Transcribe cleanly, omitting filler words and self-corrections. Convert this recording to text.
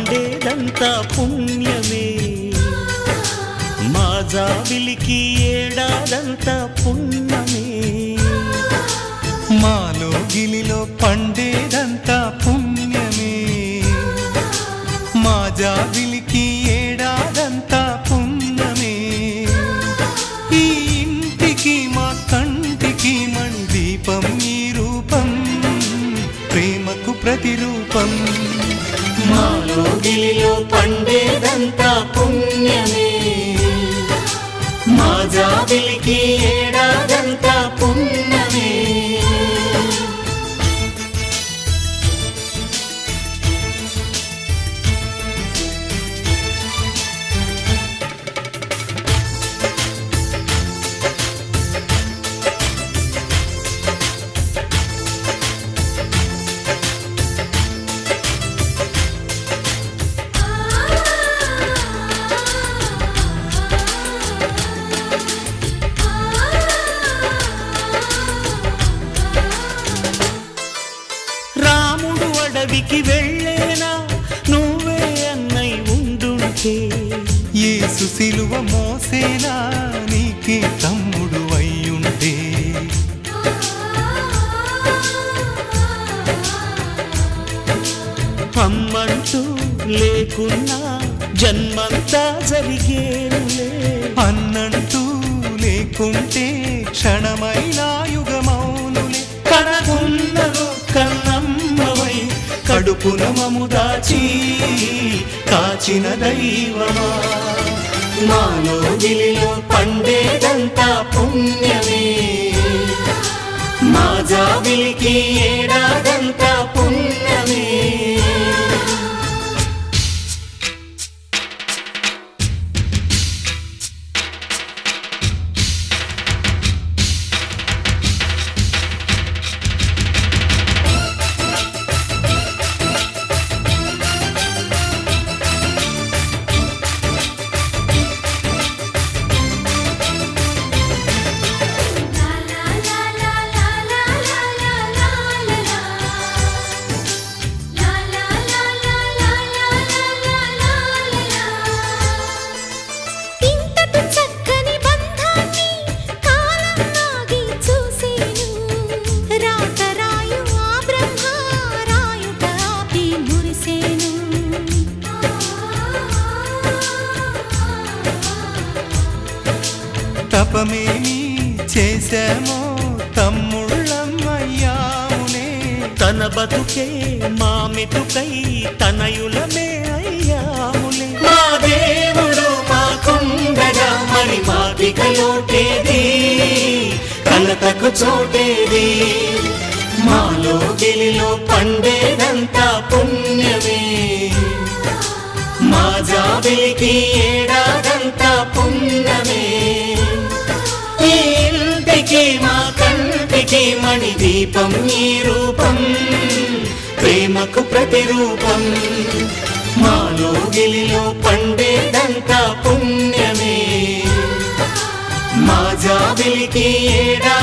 పండేదంతా పుణ్యమే, మా జాబిలికి ఏడాదంతా పుణ్యమే. మాలో గిలిలో పండేదంతా పుణ్యమే, మా జాబిలికి ఏడాదంతా పుణ్యమే. ఈ ఇంటికి మా కంటికి మణి దీపం ఈ రూపం, ప్రేమకు ప్రతిరూపం. మాలో గిలిలో పండేదంతా పుణ్యమే, మా జాబిలికి ఏడాదంతా పుణ్యమే. అడవికి వెళ్ళేనా నువ్వే అన్నై ఉండుంటే, యేసు సిలువ మోసేనా నీకే తమ్ముడు అయ్యుంటే. అమ్మంటూ లేకున్నా జన్మంతా జరిగేనులే, అన్నంటూ లేకుంటే క్షణమైనా యుగమౌనులే. కడగున్నలో కన్నమ్మవై కడుపున మము దాచి కాచిన దైవమా. మాలో గిలిలో పండేదంతా పుణ్యమే, మా జాబిలికి ఏడాదంతా పుణ్యమే. తపమేమి చేశామో తమ్ముళ్ళమయ్యామునే, తన బతుకే మా మెతుకై తనయులమే అయ్యాములే. మా దేవుడు మాకుండగా మరి మాదిక లోటేది, కలతకు చోటేది. మాలో గిలిలో పండేదంతా పుణ్యమే, మా జాబిలికి ఏడాదంతా పుణ్యమే. ఈ ఇంటికి మా కంటికి మణి దీపం ఈ రూపం, ప్రేమకు ప్రతిరూపం. మాలో గిలిలో పండేదంతా పుణ్యమే, మా జాబిలికి ఏడా